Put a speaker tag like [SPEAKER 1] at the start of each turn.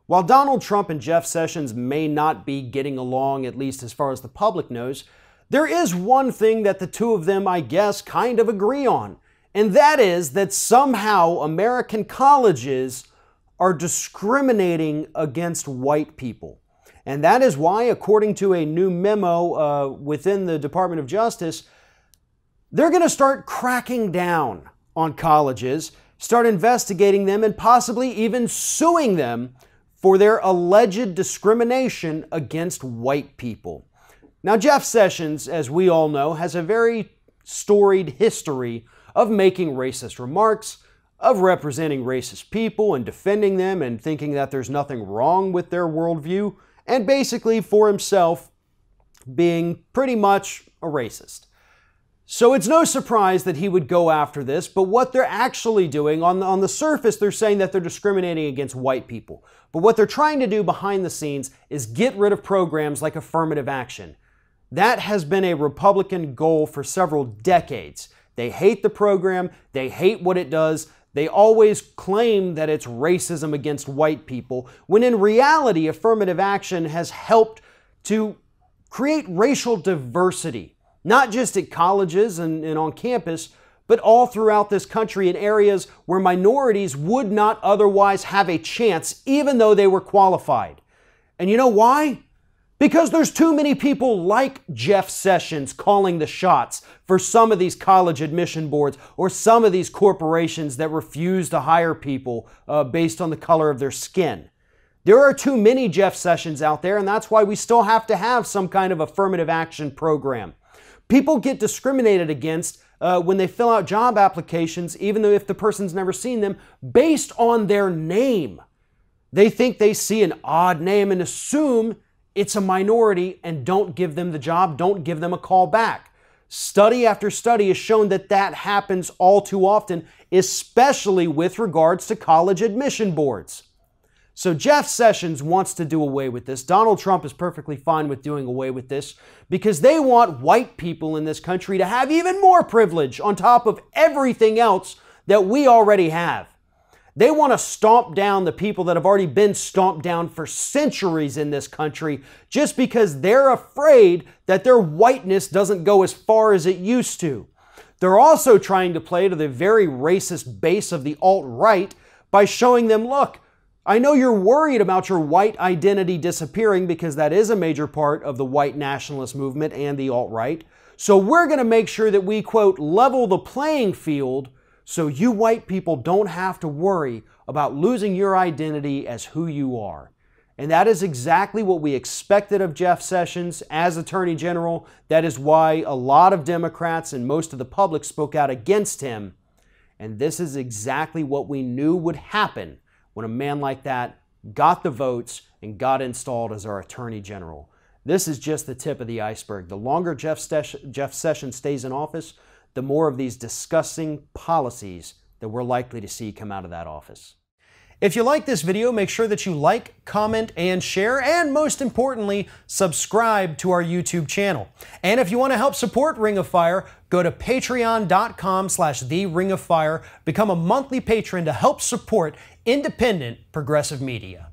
[SPEAKER 1] While Donald Trump and Jeff Sessions may not be getting along, at least as far as the public knows, there is one thing that the two of them, I guess, kind of agree on. And that is that somehow American colleges are discriminating against white people. And that is why, according to a new memo within the Department of Justice, they're going to start cracking down on colleges, start investigating them, and possibly even suing them for their alleged discrimination against white people. Now, Jeff Sessions, as we all know, has a very storied history of making racist remarks, of representing racist people and defending them and thinking that there's nothing wrong with their worldview, and basically for himself being pretty much a racist. So it's no surprise that he would go after this, but what they're actually doing, on the surface, they're saying that they're discriminating against white people. But what they're trying to do behind the scenes is get rid of programs like affirmative action. That has been a Republican goal for several decades. They hate the program, they hate what it does, they always claim that it's racism against white people, when in reality, affirmative action has helped to create racial diversity, not just at colleges and on campus, but all throughout this country in areas where minorities would not otherwise have a chance, even though they were qualified. And you know why? Because there's too many people like Jeff Sessions calling the shots for some of these college admission boards or some of these corporations that refuse to hire people based on the color of their skin. There are too many Jeff Sessions out there, and that's why we still have to have some kind of affirmative action program. People get discriminated against when they fill out job applications, even though if the person's never seen them, based on their name. They think they see an odd name and assume it's a minority and don't give them the job, don't give them a call back. Study after study has shown that that happens all too often, especially with regards to college admission boards. So Jeff Sessions wants to do away with this. Donald Trump is perfectly fine with doing away with this because they want white people in this country to have even more privilege on top of everything else that we already have. They want to stomp down the people that have already been stomped down for centuries in this country just because they're afraid that their whiteness doesn't go as far as it used to. They're also trying to play to the very racist base of the alt-right by showing them, look, I know you're worried about your white identity disappearing because that is a major part of the white nationalist movement and the alt-right. So we're going to make sure that we, quote, level the playing field so you white people don't have to worry about losing your identity as who you are. And that is exactly what we expected of Jeff Sessions as Attorney General. That is why a lot of Democrats and most of the public spoke out against him. And this is exactly what we knew would happen when a man like that got the votes and got installed as our Attorney General. This is just the tip of the iceberg. The longer Jeff Sessions stays in office, the more of these disgusting policies that we're likely to see come out of that office. If you like this video, make sure that you like, comment, and share, and most importantly, subscribe to our YouTube channel. And if you want to help support Ring of Fire, go to patreon.com/TheRingOfFire, become a monthly patron to help support independent progressive media.